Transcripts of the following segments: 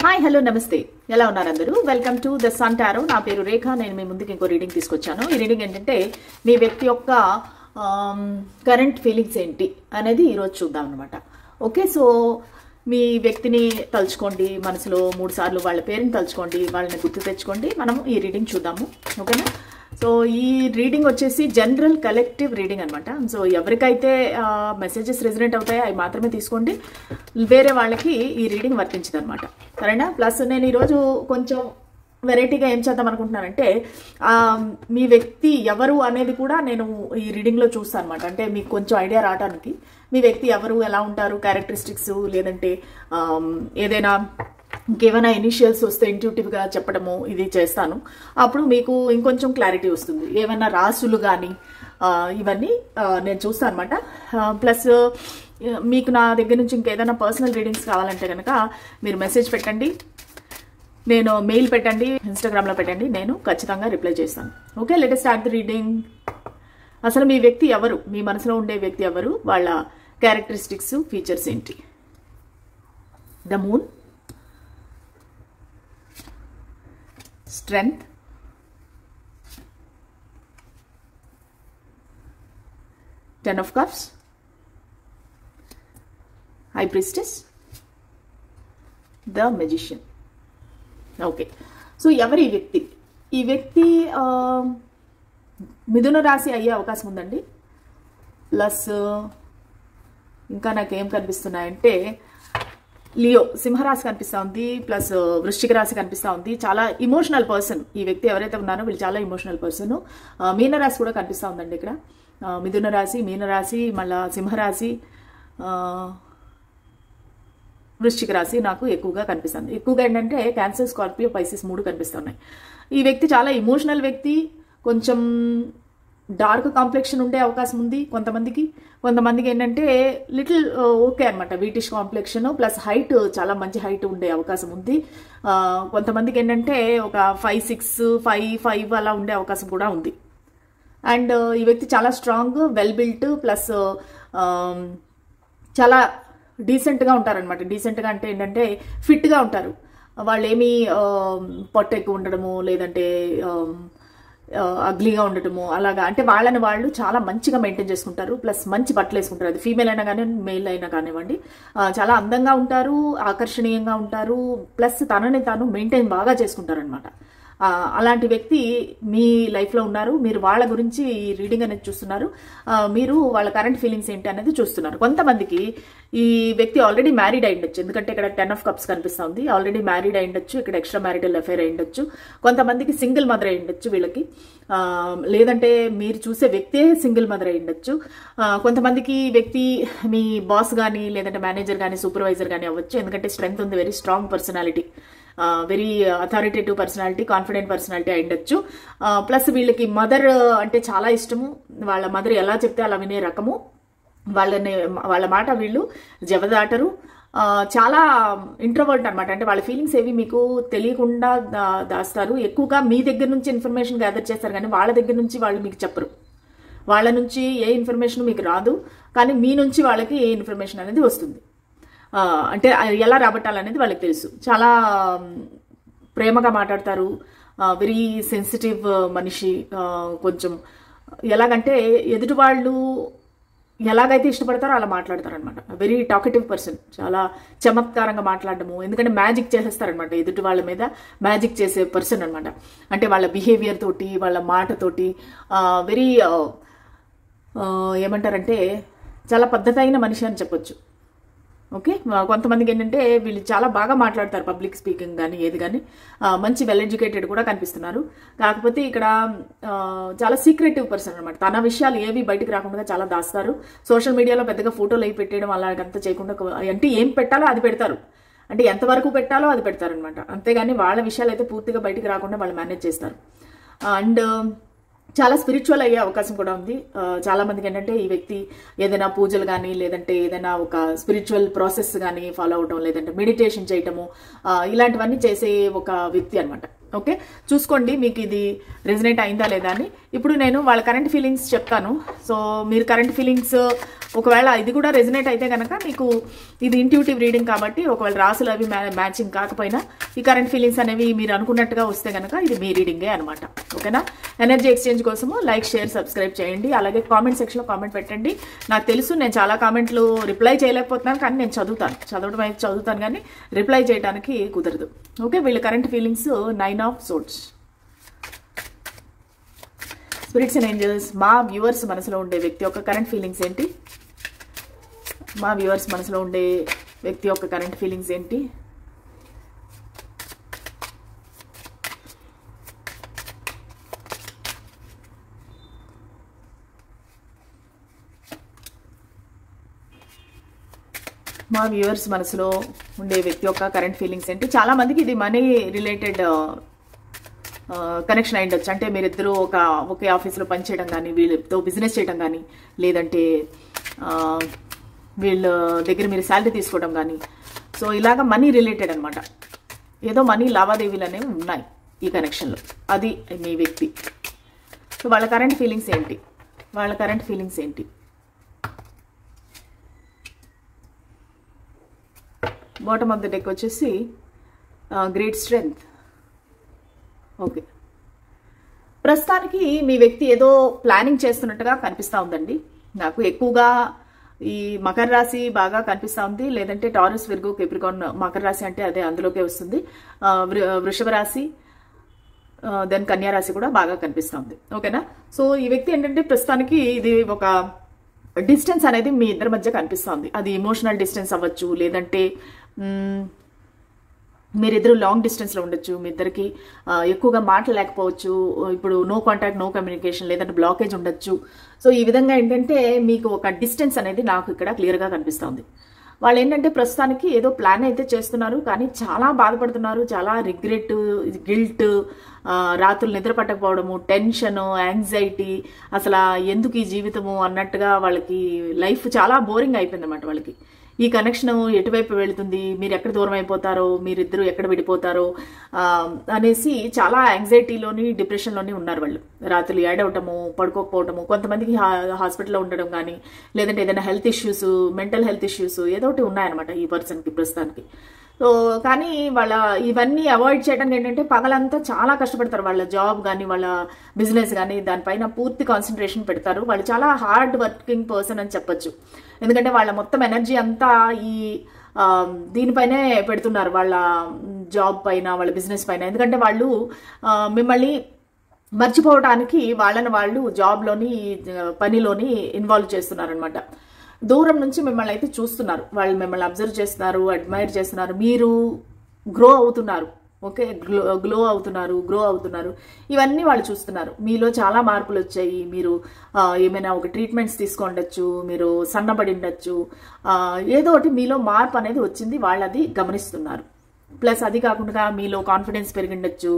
Hi hello నమస్తే, ఎలా ఉన్నారు అందరూ? Welcome to the sun tarot. నా పేరు రేఖ. నేను మీ ముందుకు ఇంకో రీడింగ్ తీసుకొచ్చాను. ఈ రీడింగ్ ఏంటంటే మీ వ్యక్తి యొక్క కరెంట్ ఫీలింగ్స్ ఏంటి అనేది ఈరోజు చూద్దాం అనమాట. ఓకే, సో మీ వ్యక్తిని తలుచుకోండి, మనసులో 3 సార్లు వాళ్ళ పేరుని తలుచుకోండి, వాళ్ళని గుర్తు తెచ్చుకోండి. మనం ఈ రీడింగ్ చూద్దాము, ఓకేనా? సో ఈ రీడింగ్ వచ్చేసి జనరల్ కలెక్టివ్ రీడింగ్ అనమాట. సో ఎవరికైతే మెసేజెస్ రెజనేట్ అవుతాయో అవి మాత్రమే తీసుకోండి, వేరే వాళ్ళకి ఈ రీడింగ్ వర్తించదు అనమాట, సరేనా? ప్లస్ నేను ఈరోజు కొంచెం వెరైటీగా ఏం చేద్దాం అనుకుంటున్నానంటే మీ వ్యక్తి ఎవరు అనేది కూడా నేను ఈ రీడింగ్లో చూస్తాను అనమాట. అంటే మీకు కొంచెం ఐడియా రావడానికి మీ వ్యక్తి ఎవరు, ఎలా ఉంటారు, క్యారెక్టరిస్టిక్స్, లేదంటే ఏదైనా ఇంకేమైనా ఇనిషియల్స్ వస్తే ఇంట్యూటివ్గా చెప్పడము ఇది చేస్తాను. అప్పుడు మీకు ఇంకొంచెం క్లారిటీ వస్తుంది. ఏమైనా రాసులు కానీ ఇవన్నీ నేను చూస్తాను అనమాట. ప్లస్ మీకు నా దగ్గర నుంచి ఇంకేదైనా పర్సనల్ రీడింగ్స్ కావాలంటే కనుక మీరు మెసేజ్ పెట్టండి, నేను మెయిల్ పెట్టండి, ఇన్స్టాగ్రామ్లో పెట్టండి, నేను ఖచ్చితంగా రిప్లై చేస్తాను. Okay, let us start the reading. అసలు మీ వ్యక్తి ఎవరు, మీ మనసులో ఉండే వ్యక్తి ఎవరు, వాళ్ళ క్యారెక్టరిస్టిక్స్, ఫీచర్స్ ఏంటి? The moon, strength, Ten of Cups, High Priestess, the Magician. Okay, so ఎవరి వ్యక్తి? ఈ వ్యక్తి మిథున రాశి అయ్యే అవకాశం ఉందండి. ప్లస్ ఇంకా నాకేం కనిపిస్తున్నాయంటే లియో, సింహరాశి కనిపిస్తూ ఉంది, ప్లస్ వృశ్చిక రాశి కనిపిస్తూ ఉంది. చాలా ఇమోషనల్ పర్సన్ ఈ వ్యక్తి ఎవరైతే ఉన్నారో వీళ్ళు చాలా ఇమోషనల్ పర్సన్. మీనరాశి కూడా కనిపిస్తూ ఉందండి ఇక్కడ. మిథున రాశి, మీనరాశి, మళ్ళా సింహరాశి, వృశ్చిక రాశి నాకు ఎక్కువగా కనిపిస్తుంది. ఎక్కువగా ఏంటంటే క్యాన్సర్, స్కార్పియో, పైసిస్ 3 కనిపిస్తున్నాయి. ఈ వ్యక్తి చాలా ఇమోషనల్ వ్యక్తి, కొంచెం డార్క్ కాంప్లెక్షన్ ఉండే అవకాశం ఉంది కొంతమందికి ఏంటంటే లిటిల్ ఓకే అనమాట, వీటిష్ కాంప్లెక్షన్, ప్లస్ హైట్, చాలా మంచి హైట్ ఉండే అవకాశం ఉంది. కొంతమందికి ఏంటంటే ఒక 5'6", 5'5" అలా ఉండే అవకాశం కూడా ఉంది. అండ్ ఈ వ్యక్తి చాలా స్ట్రాంగ్, వెల్ బిల్ట్, ప్లస్ చాలా డీసెంట్గా ఉంటారనమాట. డీసెంట్గా అంటే ఏంటంటే ఫిట్గా ఉంటారు. వాళ్ళు ఏమీ పొట్ట ఎక్కువ ఉండడము, లేదంటే అగ్లీగా ఉండటము అలాగా, అంటే వాళ్ళని వాళ్ళు చాలా మంచిగా మెయింటైన్ చేసుకుంటారు. ప్లస్ మంచి బట్టలు వేసుకుంటారు. అది ఫీమేల్ అయినా కానీ మేల్ అయినా కానివ్వండి. చాలా అందంగా ఉంటారు, ఆకర్షణీయంగా ఉంటారు, ప్లస్ తనని తాను మెయింటైన్ బాగా చేసుకుంటారు అనమాట. అలాంటి వ్యక్తి మీ లైఫ్లో ఉన్నారు. మీరు వాళ్ళ గురించి ఈ రీడింగ్ అనేది చూస్తున్నారు. మీరు వాళ్ళ కరెంట్ ఫీలింగ్స్ ఏంటి అనేది చూస్తున్నారు. కొంతమందికి ఈ వ్యక్తి ఆల్రెడీ మ్యారీడ్ అయి ఉండొచ్చు, ఎందుకంటే ఇక్కడ 10 of Cups కనిపిస్తుంది. ఆల్రెడీ మ్యారీడ్ అయి ఉండొచ్చు, ఇక్కడ ఎక్స్ట్రా మ్యారిటల్ అఫైర్ అయి ఉండొచ్చు. కొంతమందికి సింగిల్ మదర్ అయి ఉండొచ్చు వీళ్ళకి, లేదంటే మీరు చూసే వ్యక్తే సింగిల్ మదర్ అయి ఉండొచ్చు. కొంతమందికి వ్యక్తి మీ బాస్ కానీ, లేదంటే మేనేజర్ కానీ, సూపర్వైజర్ కానీ అవ్వచ్చు, ఎందుకంటే స్ట్రెంగ్త్ ఉంది, very strong personality, very authoritative personality, confident personality అయి ఉండొచ్చు. ప్లస్ వీళ్ళకి మదర్ అంటే చాలా ఇష్టము, వాళ్ళ మదర్ ఎలా చెప్తే అలా వినే రకము, వాళ్ళ మాట వీళ్ళు జవదాటరు, చాలా ఇంట్రోవర్ట్ అనమాట. అంటే వాళ్ళ ఫీలింగ్స్ ఏవి మీకు తెలియకుండా దాస్తారు. ఎక్కువగా మీ దగ్గర నుంచి ఇన్ఫర్మేషన్ గ్యాదర్ చేస్తారు, కానీ వాళ్ళ దగ్గర నుంచి వాళ్ళు మీకు చెప్పరు. వాళ్ళ నుంచి ఏ ఇన్ఫర్మేషన్ మీకు రాదు, కానీ మీ నుంచి వాళ్ళకి ఏ ఇన్ఫర్మేషన్ అనేది వస్తుంది. అంటే ఎలా రాబట్టాలనేది వాళ్ళకి తెలుసు. చాలా ప్రేమగా మాట్లాడతారు, వెరీ సెన్సిటివ్ మనిషి. కొంచెం ఎలాగంటే ఎదుటి వాళ్ళు ఎలాగైతే ఇష్టపడతారో అలా మాట్లాడతారనమాట. వెరీ టాకెటివ్ పర్సన్, చాలా చమత్కారంగా మాట్లాడడము, ఎందుకంటే మ్యాజిక్ చేసేస్తారనమాట. ఎదుటి వాళ్ళ మీద మ్యాజిక్ చేసే పర్సన్ అనమాట. అంటే వాళ్ళ బిహేవియర్ తోటి, వాళ్ళ మాటతోటి వెరీ ఏమంటారంటే చాలా పద్ధతి అయిన మనిషి అని చెప్పొచ్చు. ఓకే, కొంతమందికి ఏంటంటే వీళ్ళు చాలా బాగా మాట్లాడతారు, పబ్లిక్ స్పీకింగ్ కానీ ఏది కానీ, మంచి వెల్ ఎడ్యుకేటెడ్ కూడా కనిపిస్తున్నారు. కాకపోతే ఇక్కడ చాలా సీక్రెటివ్ పర్సన్ అనమాట. తన విషయాలు ఏవి బయటకు రాకుండా చాలా దాస్తారు. సోషల్ మీడియాలో పెద్దగా ఫోటోలు అవి పెట్టడం అలాగంతా చేయకుండా, అంటే ఏం పెట్టాలో అది పెడతారు, అంటే ఎంతవరకు పెట్టాలో అది పెడతారనమాట. అంతేగాని వాళ్ళ విషయాలు అయితే పూర్తిగా బయటకు రాకుండా వాళ్ళు మేనేజ్ చేస్తారు. అండ్ చాలా స్పిరిచువల్ అయ్యే అవకాశం కూడా ఉంది. చాలా మందికి ఏంటంటే ఈ వ్యక్తి ఏదైనా పూజలు కానీ, లేదంటే ఏదైనా ఒక స్పిరిచువల్ ప్రాసెస్ కానీ ఫాలో అవటం, లేదంటే మెడిటేషన్ చేయటము, ఇలాంటివన్నీ చేసే ఒక వ్యక్తి అనమాట. ఓకే, చూసుకోండి మీకు ఇది రెజనేట్ అయిందా లేదా అని. ఇప్పుడు నేను వాళ్ళ కరెంట్ ఫీలింగ్స్ చెప్తాను. సో మీరు కరెంట్ ఫీలింగ్స్ ఒకవేళ ఇది కూడా రెజనేట్ అయితే కనుక మీకు ఇది ఇంట్యూటివ్ రీడింగ్ కాబట్టి ఒకవేళ రాసులు అవి మ్యాచింగ్ కాకపోయినా ఈ కరెంట్ ఫీలింగ్స్ అనేవి మీరు అనుకున్నట్టుగా వస్తే కనుక ఇది మీ రీడింగే అనమాట. ఓకేనా? ఎనర్జీ ఎక్స్చేంజ్ కోసము లైక్, షేర్, సబ్స్క్రైబ్ చేయండి. అలాగే కామెంట్ సెక్షన్లో కామెంట్ పెట్టండి. నాకు తెలుసు నేను చాలా కామెంట్లు రిప్లై చేయలేకపోతున్నాను, కానీ నేను చదవడం అయితే చదువుతాను కానీ రిప్లై చేయడానికి కుదరదు. ఓకే, వీళ్ళ current feelings 9 of swords. Spirits and angels, మా వ్యూవర్స్ మనసులో ఉండే వ్యక్తి యొక్క కరెంట్ ఫీలింగ్స్ ఏంటి? మా వ్యూవర్స్ మనసులో ఉండే వ్యక్తి యొక్క కరెంట్ ఫీలింగ్స్ ఏంటి? మా వ్యూవర్స్ మనసులో ఉండే వ్యక్తి యొక్క కరెంట్ ఫీలింగ్స్ ఏంటి? చాలా మందికి ఇది మనీ రిలేటెడ్ కనెక్షన్ అయి ఉండొచ్చు. అంటే మీరిద్దరూ ఒకే ఆఫీస్లో పనిచేయడం కానీ, వీళ్ళతో బిజినెస్ చేయడం కానీ, లేదంటే వీళ్ళ దగ్గర మీరు శాలరీ తీసుకోవడం కానీ, సో ఇలాగ మనీ రిలేటెడ్ అనమాట. ఏదో మనీ లావాదేవీలు అనేవి ఉన్నాయి ఈ కనెక్షన్లో. అది మీ వ్యక్తి. సో వాళ్ళ కరెంట్ ఫీలింగ్స్ ఏంటి? వాళ్ళ కరెంట్ ఫీలింగ్స్ ఏంటి? బాటమ్ ఆఫ్ ద డెక్ వచ్చేసి గ్రేట్ స్ట్రెంగ్త్. ఓకే, ప్రస్తుతానికి మీ వ్యక్తి ఏదో ప్లానింగ్ చేస్తున్నట్టుగా కనిపిస్తూ ఉందండి. నాకు ఎక్కువగా ఈ మకర రాశి బాగా కనిపిస్తూ ఉంది, లేదంటే టారస్, విర్గో, కేప్రికాన్. మకర రాశి అంటే అదే అందులోకే వస్తుంది. వృషభ రాశి, దెన్ కన్యా రాశి కూడా బాగా కనిపిస్తూ ఉంది. ఓకేనా? సో ఈ వ్యక్తి ఏంటంటే ప్రస్తుతానికి ఇది ఒక డిస్టెన్స్ అనేది మీ ఇద్దరి మధ్య కనిపిస్తుంది. అది ఎమోషనల్ డిస్టెన్స్ అవ్వచ్చు, లేదంటే మీరిద్దరు లాంగ్ డిస్టెన్స్లో ఉండొచ్చు. మీ ఇద్దరికి ఎక్కువగా మాట్లాడలేకపోవచ్చు. ఇప్పుడు నో కాంటాక్ట్, నో కమ్యూనికేషన్, లేదంటే బ్లాకేజ్ ఉండొచ్చు. సో ఈ విధంగా ఏంటంటే మీకు ఒక డిస్టెన్స్ అనేది నాకు ఇక్కడ క్లియర్గా కనిపిస్తుంది. వాళ్ళు ఏంటంటే ప్రస్తుతానికి ఏదో ప్లాన్ అయితే చేస్తున్నారు, కానీ చాలా బాధపడుతున్నారు. చాలా రిగ్రెట్, గిల్ట్, రాత్రులు నిద్ర పట్టకపోవడము, టెన్షన్, యాంగ్జైటీ, అసలు ఎందుకు ఈ జీవితము అన్నట్టుగా వాళ్ళకి లైఫ్ చాలా బోరింగ్ అయిపోయింది అన్నమాట. వాళ్ళకి ఈ కనెక్షన్ ఎటువైపు వెళుతుంది, మీరు ఎక్కడ దూరం అయిపోతారో, మీరిద్దరు ఎక్కడ విడిపోతారో అనేసి చాలా యాంగ్జైటీలోని, డిప్రెషన్లోని ఉన్నారు వాళ్ళు. రాత్రులు ఏడవటము, పడుకోకపోవటము, కొంతమందికి హాస్పిటల్లో ఉండడం కానీ, లేదంటే ఏదైనా health issues, mental health issues ఏదో ఒకటి ఉన్నాయన్నమాట ఈ పర్సన్కి ప్రస్తుతానికి. సో కానీ వాళ్ళ ఇవన్నీ అవాయిడ్ చేయడానికి ఏంటంటే పగలంతా చాలా కష్టపడతారు. వాళ్ళ జాబ్ కానీ, వాళ్ళ బిజినెస్ కానీ దానిపైన పూర్తి కాన్సన్ట్రేషన్ పెడతారు. వాళ్ళు చాలా హార్డ్ వర్కింగ్ పర్సన్ అని చెప్పొచ్చు. ఎందుకంటే వాళ్ళ మొత్తం ఎనర్జీ అంతా ఈ దీనిపైనే పెడుతున్నారు, వాళ్ళ జాబ్ పైన, వాళ్ళ బిజినెస్ పైన. ఎందుకంటే వాళ్ళు మిమ్మల్ని మర్చిపోవడానికి వాళ్ళని వాళ్ళు జాబ్లోని, పనిలోని ఇన్వాల్వ్ చేస్తున్నారనమాట. దూరం నుంచి మిమ్మల్ని అయితే చూస్తున్నారు, వాళ్ళు మిమ్మల్ని అబ్జర్వ్ చేస్తున్నారు, అడ్మైర్ చేస్తున్నారు. మీరు గ్రో అవుతున్నారు, ఓకే, గ్రో అవుతున్నారు. ఇవన్నీ వాళ్ళు చూస్తున్నారు. మీలో చాలా మార్పులు వచ్చాయి. మీరు ఏమైనా ఒక ట్రీట్మెంట్స్ తీసుకుండొచ్చు, మీరు సన్నబడి ఉండొచ్చు, ఏదో ఒకటి మీలో మార్పు అనేది వచ్చింది, వాళ్ళు అది గమనిస్తున్నారు. ప్లస్ అది కాకుండా మీలో కాన్ఫిడెన్స్ పెరిగిండొచ్చు,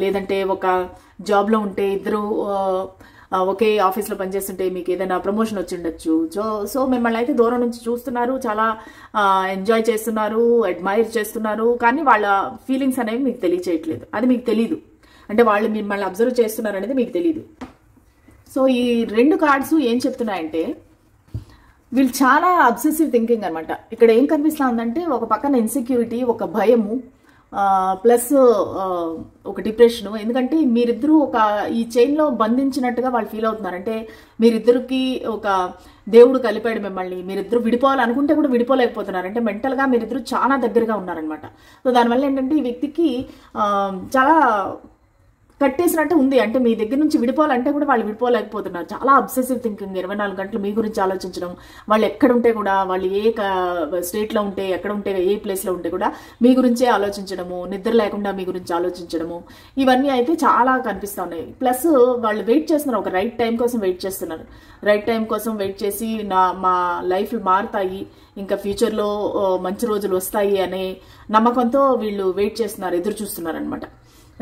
లేదంటే ఒక జాబ్లో ఉంటే ఇద్దరు ఒకే ఆఫీస్లో పనిచేస్తుంటే మీకు ఏదైనా ప్రమోషన్ వచ్చి ఉండొచ్చు. సో మిమ్మల్ని అయితే దూరం నుంచి చూస్తున్నారు, చాలా ఎంజాయ్ చేస్తున్నారు, అడ్మైర్ చేస్తున్నారు. కానీ వాళ్ళ ఫీలింగ్స్ అనేవి మీకు తెలియచేయట్లేదు, అది మీకు తెలీదు. అంటే వాళ్ళు మిమ్మల్ని అబ్జర్వ్ చేస్తున్నారు అనేది మీకు తెలీదు. సో ఈ రెండు కార్డ్స్ ఏం చెప్తున్నాయంటే వీళ్ళు చాలా అబ్సెసివ్ థింకింగ్ అనమాట. ఇక్కడ ఏం కనిపిస్తా ఉందంటే ఒక పక్కన ఇన్సెక్యూరిటీ, ఒక భయము, ప్లస్ ఒక డిప్రెషన్. ఎందుకంటే మీరిద్దరూ ఒక ఈ చైన్లో బంధించినట్టుగా వాళ్ళు ఫీల్ అవుతున్నారు. అంటే మీరిద్దరికి ఒక దేవుడు కలిపాడు మిమ్మల్ని, మీరిద్దరు విడిపోవాలనుకుంటే కూడా విడిపోలేకపోతున్నారు. అంటే మెంటల్గా మీరిద్దరు చాలా దగ్గరగా ఉన్నారనమాట. సో దానివల్ల ఏంటంటే ఈ వ్యక్తికి చాలా కట్టేసినట్టు ఉంది. అంటే మీ దగ్గర నుంచి విడిపోవాలంటే కూడా వాళ్ళు విడిపోలేకపోతున్నారు. చాలా అబ్సెసివ్ థింకింగ్, 24 గంటలు మీ గురించి ఆలోచించడం. వాళ్ళు ఎక్కడుంటే కూడా, వాళ్ళు ఏ స్టేట్లో ఉంటే, ఎక్కడ ఉంటే, ఏ ప్లేస్లో ఉంటే కూడా మీ గురించే ఆలోచించడము, నిద్ర లేకుండా మీ గురించి ఆలోచించడము, ఇవన్నీ అయితే చాలా కనిపిస్తూ ఉన్నాయి. ప్లస్ వాళ్ళు వెయిట్ చేస్తున్నారు, ఒక రైట్ టైం కోసం వెయిట్ చేస్తున్నారు. రైట్ టైం కోసం వెయిట్ చేసి మా లైఫ్ మారుతాయి, ఇంకా ఫ్యూచర్లో మంచి రోజులు వస్తాయి అనే నమ్మకంతో వీళ్ళు వెయిట్ చేస్తున్నారు, ఎదురు చూస్తున్నారు అనమాట.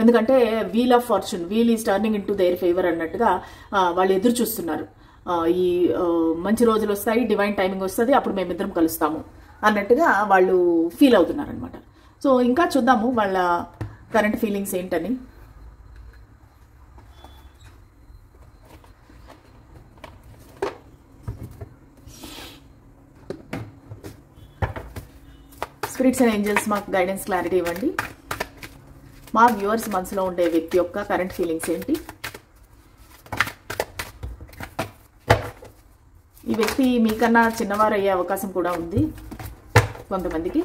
ఎందుకంటే wheel of fortune, wheel is turning in to their favour అన్నట్టుగా వాళ్ళు ఎదురు చూస్తున్నారు. ఈ మంచి రోజులు వస్తాయి, డివైన్ టైమింగ్ వస్తుంది, అప్పుడు మేమిద్దరం కలుస్తాము అన్నట్టుగా వాళ్ళు ఫీల్ అవుతున్నారు అనమాట. సో ఇంకా చూద్దాము వాళ్ళ కరెంట్ ఫీలింగ్స్ ఏంటని. స్పిరిట్స్ అండ్ ఏంజల్స్ మాకు గైడెన్స్ క్లారిటీ ఇవ్వండి. మా వ్యూవర్స్ మనసులో ఉండే వ్యక్తి యొక్క కరెంట్ ఫీలింగ్స్ ఏంటి? ఈ వ్యక్తి మీకన్నా చిన్నవారు అయ్యే అవకాశం కూడా ఉంది కొంతమందికి.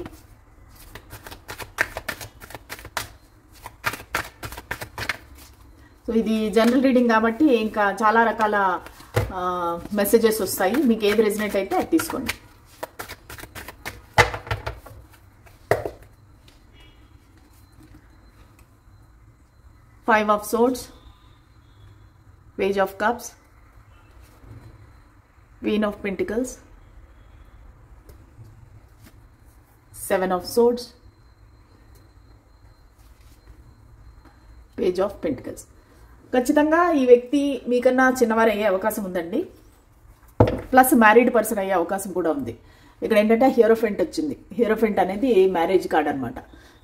సో ఇది జనరల్ రీడింగ్ కాబట్టి ఇంకా చాలా రకాల మెసేజెస్ వస్తాయి. మీకు ఏది రెజినేట్ అయితే అది తీసుకోండి. Five of Swords, Page of Cups, Queen of Pentacles, Seven of Swords, Page of Pentacles. ఖచ్చితంగా ఈ వ్యక్తి మీకన్నా చిన్నవారు అయ్యే అవకాశం ఉందండి. ప్లస్ మ్యారీడ్ పర్సన్ అయ్యే అవకాశం కూడా ఉంది. ఇక్కడ ఏంటంటే హీరోఫెంట్ వచ్చింది. హీరోఫెంట్ అనేది మ్యారేజ్ కార్డ్ అనమాట.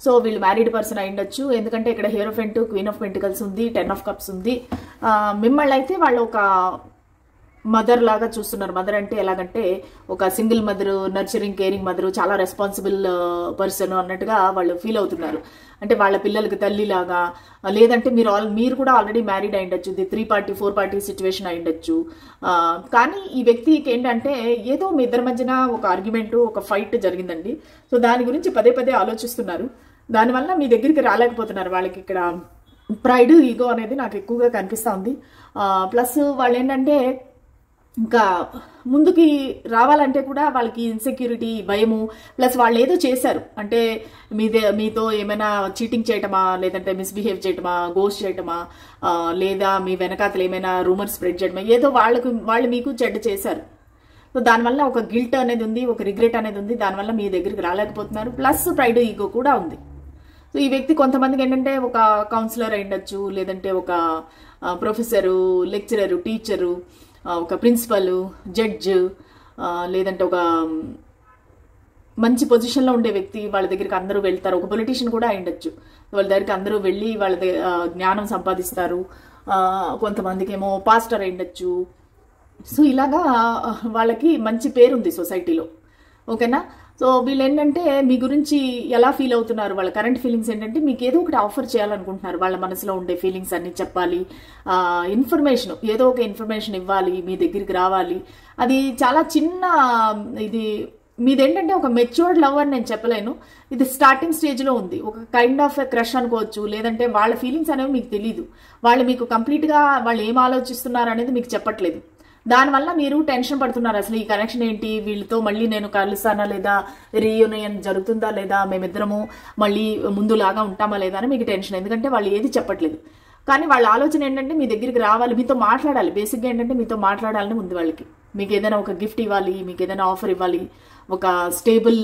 సో వీళ్ళు మ్యారీడ్ పర్సన్ అయి ఉండొచ్చు. ఎందుకంటే ఇక్కడ హీరోఫెంట్, క్వీన్ ఆఫ్ పెంటికల్స్ ఉంది, 10 ఆఫ్ కప్స్ ఉంది. మిమ్మల్ని అయితే వాళ్ళు ఒక మదర్ లాగా చూస్తున్నారు. మదర్ అంటే ఎలాగంటే ఒక single mother, nurturing, caring mother, చాలా రెస్పాన్సిబుల్ పర్సన్ అన్నట్టుగా వాళ్ళు ఫీల్ అవుతున్నారు. అంటే వాళ్ళ పిల్లలకి తల్లిలాగా, లేదంటే మీరు కూడా ఆల్రెడీ మ్యారీడ్ అయి ఉండొచ్చు. ఇది 3 పార్టీ 4 పార్టీ సిచ్యువేషన్ అయి ఉండొచ్చు. కానీ ఈ వ్యక్తికి ఏంటంటే ఏదో మీ ఇద్దరి మధ్యన ఒక ఆర్గ్యుమెంట్, ఒక ఫైట్ జరిగిందండి. సో దాని గురించి పదే పదే ఆలోచిస్తున్నారు. దానివల్ల మీ దగ్గరికి రాలేకపోతున్నారు. వాళ్ళకి ఇక్కడ ప్రైడ్, ఈగో అనేది నాకు ఎక్కువగా కనిపిస్తూ ఉంది. ప్లస్ వాళ్ళు ఏంటంటే ఇంకా ముందుకి రావాలంటే కూడా వాళ్ళకి ఇన్సెక్యూరిటీ, భయము, ప్లస్ వాళ్ళు ఏదో చేశారు అంటే మీతో ఏమైనా చీటింగ్ చేయటమా, లేదంటే మిస్బిహేవ్ చేయటమా, గోస్ట్ చేయటమా, లేదా మీ వెనకాతలు ఏమైనా రూమర్ స్ప్రెడ్ చేయటమా, ఏదో వాళ్ళు మీకు చెడ్డ చేశారు. సో దానివల్ల ఒక గిల్ట్ అనేది ఉంది, ఒక రిగ్రెట్ అనేది ఉంది. దానివల్ల మీ దగ్గరికి రాలేకపోతున్నారు. ప్లస్ ప్రైడ్, ఈగో కూడా ఉంది. సో ఈ వ్యక్తి కొంతమందికి ఏంటంటే ఒక కౌన్సిలర్ అయి ఉండొచ్చు, లేదంటే ఒక ప్రొఫెసరు, లెక్చరరు, టీచరు, ఒక ప్రిన్సిపల్, జడ్జ్, లేదంటే ఒక మంచి పొజిషన్లో ఉండే వ్యక్తి. వాళ్ళ దగ్గరికి అందరూ వెళ్తారు. ఒక పొలిటీషియన్ కూడా అయి ఉండొచ్చు. వాళ్ళ దగ్గరికి అందరూ వెళ్ళి వాళ్ళ జ్ఞానం సంపాదిస్తారు. కొంతమందికి ఏమో పాస్టర్ అయి ఉండొచ్చు. సో ఇలాగా వాళ్ళకి మంచి పేరుంది సొసైటీలో. ఓకేనా? సో వీళ్ళు ఏంటంటే మీ గురించి ఎలా ఫీల్ అవుతున్నారు, వాళ్ళ కరెంట్ ఫీలింగ్స్ ఏంటంటే మీకు ఏదో ఒకటి ఆఫర్ చేయాలనుకుంటున్నారు. వాళ్ళ మనసులో ఉండే ఫీలింగ్స్ అన్ని చెప్పాలి, ఇన్ఫర్మేషన్, ఏదో ఒక ఇన్ఫర్మేషన్ ఇవ్వాలి, మీ దగ్గరికి రావాలి. అది చాలా చిన్న, ఇది మీదేంటంటే ఒక మెచ్యూర్డ్ లవ్ అని నేను చెప్పలేను. ఇది స్టార్టింగ్ స్టేజ్లో ఉంది. ఒక కైండ్ ఆఫ్ క్రష్ అనుకోవచ్చు. లేదంటే వాళ్ళ ఫీలింగ్స్ అనేవి మీకు తెలియదు. వాళ్ళు మీకు కంప్లీట్గా వాళ్ళు ఏం ఆలోచిస్తున్నారు అనేది మీకు చెప్పట్లేదు. దానివల్ల మీరు టెన్షన్ పడుతున్నారు. అసలు ఈ కనెక్షన్ ఏంటి, వీళ్ళతో మళ్ళీ నేను కలుస్తానా లేదా, రీయూనియన్ జరుగుతుందా లేదా, మేమిద్దరము మళ్ళీ ముందులాగా ఉంటామా లేదా అని మీకు టెన్షన్. ఎందుకంటే వాళ్ళు ఏది చెప్పట్లేదు. కానీ వాళ్ళ ఆలోచన ఏంటంటే మీ దగ్గరికి రావాలి, మీతో మాట్లాడాలి. బేసిక్గా ఏంటంటే మీతో మాట్లాడాలని ఉంది వాళ్ళకి. మీకు ఏదైనా ఒక గిఫ్ట్ ఇవ్వాలి, మీకు ఏదైనా ఆఫర్ ఇవ్వాలి, ఒక స్టేబుల్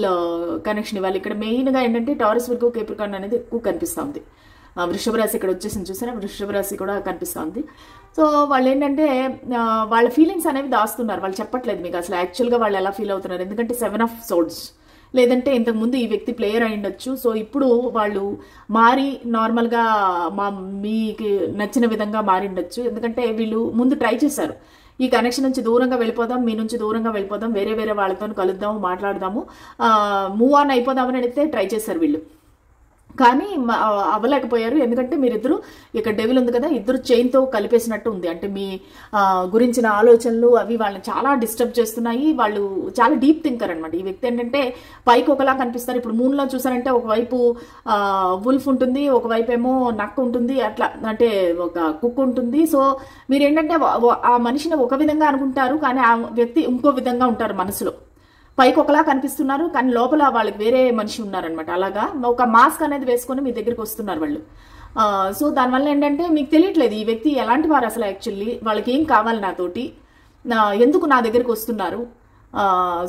కనెక్షన్ ఇవ్వాలి. ఇక్కడ మెయిన్గా ఏంటంటే టారస్, విర్గో, కేప్రికార్న్ అనేది ఎక్కువ కనిపిస్తుంది. వృషభ రాశి ఇక్కడ వచ్చేసింది చూసారా, వృషభ రాశి కూడా కనిపిస్తుంది. సో వాళ్ళు ఏంటంటే వాళ్ళ ఫీలింగ్స్ అనేవి దాస్తున్నారు. వాళ్ళు చెప్పట్లేదు మీకు అసలు యాక్చువల్గా వాళ్ళు ఎలా ఫీల్ అవుతున్నారు. ఎందుకంటే 7 ఆఫ్ సోర్డ్స్, లేదంటే ఇంతకుముందు ఈ వ్యక్తి ప్లేయర్ అయి ఉండొచ్చు. సో ఇప్పుడు వాళ్ళు మారి నార్మల్గా మీకు నచ్చిన విధంగా మారి ఉండొచ్చు. ఎందుకంటే వీళ్ళు ముందు ట్రై చేశారు, ఈ కనెక్షన్ నుంచి దూరంగా వెళ్ళిపోదాం, మీ నుంచి దూరంగా వెళ్ళిపోదాం, వేరే వేరే వాళ్ళతో కలుద్దాము, మాట్లాడదాము, మూవ్ ఆన్ అయిపోదామని అయితే ట్రై చేశారు వీళ్ళు. కానీ అవ్వలేకపోయారు. ఎందుకంటే మీరిద్దరు ఇక్కడ డెవిల్ ఉంది కదా, ఇద్దరు చైన్తో కలిపేసినట్టు ఉంది. అంటే మీ గురించిన ఆలోచనలు అవి వాళ్ళని చాలా డిస్టర్బ్ చేస్తున్నాయి. వాళ్ళు చాలా డీప్ థింకర్ అనమాట. ఈ వ్యక్తి ఏంటంటే పైకి ఒకలా కనిపిస్తారు. ఇప్పుడు మూన్లో చూసారంటే ఒకవైపు వుల్ఫ్ ఉంటుంది, ఒకవైపు ఏమో నక్క ఉంటుంది, అట్లా అంటే ఒక కుక్ ఉంటుంది. సో మీరు ఏంటంటే ఆ మనిషిని ఒక విధంగా అనుకుంటారు, కానీ ఆ వ్యక్తి ఇంకో విధంగా ఉంటారు. మనసులో పైకి ఒకలా కనిపిస్తున్నారు, కానీ లోపల వాళ్ళకి వేరే మనిషి ఉన్నారనమాట. అలాగా ఒక మాస్క్ అనేది వేసుకొని మీ దగ్గరికి వస్తున్నారు వాళ్ళు. సో దానివల్ల ఏంటంటే మీకు తెలియట్లేదు ఈ వ్యక్తి ఎలాంటి వారు అసలు. యాక్చువల్లీ వాళ్ళకి ఏం కావాలి నాతోటి, ఎందుకు నా దగ్గరికి వస్తున్నారు,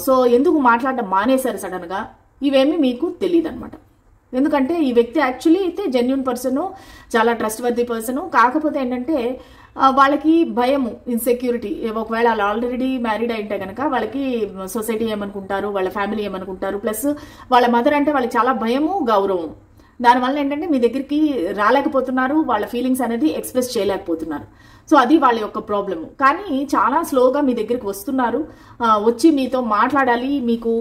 సో ఎందుకు మాట్లాడడం మానేశారు సడన్గా, ఇవేమీ మీకు తెలియదు అనమాట. ఎందుకంటే ఈ వ్యక్తి యాక్చువల్లీ అయితే జెన్యూన్ పర్సను, చాలా ట్రస్ట్ వర్ది పర్సను. కాకపోతే ఏంటంటే వాళ్ళకి భయము, ఇన్సెక్యూరిటీ. ఒకవేళ వాళ్ళు ఆల్రెడీ మ్యారీడ్ అయితే కనుక వాళ్ళకి సొసైటీ ఏమనుకుంటారు, వాళ్ళ ఫ్యామిలీ ఏమనుకుంటారు, ప్లస్ వాళ్ళ మదర్ అంటే వాళ్ళకి చాలా భయము, గౌరవం. దానివల్ల ఏంటంటే మీ దగ్గరికి రాలేకపోతున్నారు, వాళ్ళ ఫీలింగ్స్ అనేది ఎక్స్ప్రెస్ చేయలేకపోతున్నారు. సో అది వాళ్ళ యొక్క ప్రాబ్లము. కానీ చాలా స్లోగా మీ దగ్గరికి వస్తున్నారు, వచ్చి మీతో మాట్లాడాలి, మీకు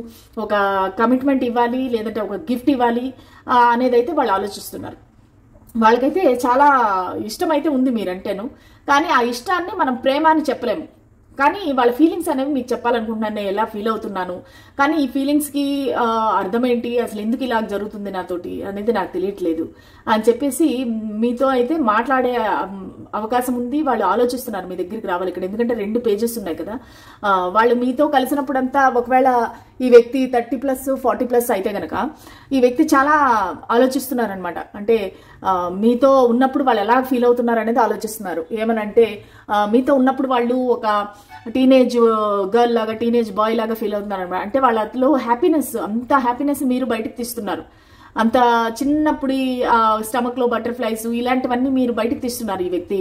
ఒక కమిట్మెంట్ ఇవ్వాలి, లేదంటే ఒక గిఫ్ట్ ఇవ్వాలి అనేది అయితే వాళ్ళు ఆలోచిస్తున్నారు. వాళ్ళకైతే చాలా ఇష్టం అయితే ఉంది మీరంటేను, కానీ ఆ ఇష్టాన్ని మనం ప్రేమ అని చెప్పలేము. కానీ వాళ్ళ ఫీలింగ్స్ అనేవి మీకు చెప్పాలనుకుంటున్నాను, నేను ఎలా ఫీల్ అవుతున్నాను, కానీ ఈ ఫీలింగ్స్కి అర్థం ఏంటి, అసలు ఎందుకు ఇలా జరుగుతుంది నాతోటి అనేది నాకు తెలియట్లేదు అని చెప్పేసి మీతో అయితే మాట్లాడే అవకాశం ఉంది. వాళ్ళు ఆలోచిస్తున్నారు మీ దగ్గరికి రావాలి ఇక్కడ, ఎందుకంటే 2 పేజెస్ ఉన్నాయి కదా. వాళ్ళు మీతో కలిసినప్పుడంతా ఒకవేళ ఈ వ్యక్తి 30+ 40+ అయితే గనక ఈ వ్యక్తి చాలా ఆలోచిస్తున్నారనమాట. అంటే మీతో ఉన్నప్పుడు వాళ్ళు ఎలా ఫీల్ అవుతున్నారు అనేది ఆలోచిస్తున్నారు. ఏమనంటే మీతో ఉన్నప్పుడు వాళ్ళు ఒక టీనేజ్ గర్ల్ లాగా, టీనేజ్ బాయ్ లాగా ఫీల్ అవుతున్నారు అనమాట. అంటే వాళ్ళలో హ్యాపీనెస్, అంత హ్యాపీనెస్ మీరు బయటకు తీస్తున్నారు. అంత చిన్నప్పుడు స్టమక్ లో బటర్ఫ్లైస్ ఇలాంటివన్నీ మీరు బయటకు తీస్తున్నారు ఈ వ్యక్తి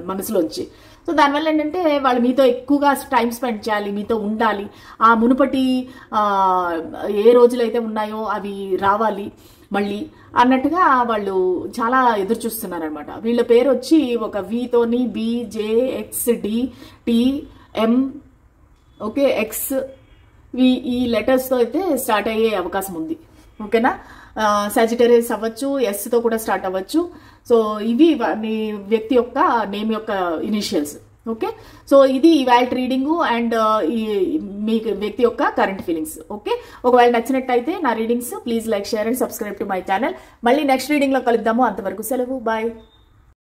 మనసులోంచి. సో దానివల్ల ఏంటంటే వాళ్ళు మీతో ఎక్కువగా టైం స్పెండ్ చేయాలి, మీతో ఉండాలి, ఆ మునుపటి ఏ రోజులైతే ఉన్నాయో అవి రావాలి మళ్ళీ అన్నట్టుగా వాళ్ళు చాలా ఎదురు చూస్తున్నారు అనమాట. వీళ్ళ పేరు వచ్చి ఒక వితోని BJXDTM ఓకే ఎక్స్ ఈ లెటర్స్తో అయితే స్టార్ట్ అయ్యే అవకాశం ఉంది. ఓకేనా, సాజిటేరియస్ అవ్వచ్చు, ఎస్తో కూడా స్టార్ట్ అవ్వచ్చు. సో ఇవి మీ వ్యక్తి యొక్క నేమ్ యొక్క ఇనిషియల్స్. ఓకే, సో ఇది ఇవాల్ట్ రీడింగ్ అండ్ మీ వ్యక్తి యొక్క కరెంట్ ఫీలింగ్స్. ఓకే, ఒకవేళ నచ్చినట్టయితే నా readings please like, share and subscribe to my channel. మళ్ళీ నెక్స్ట్ రీడింగ్ లో కలుద్దాము. అంతవరకు సెలవు, బాయ్.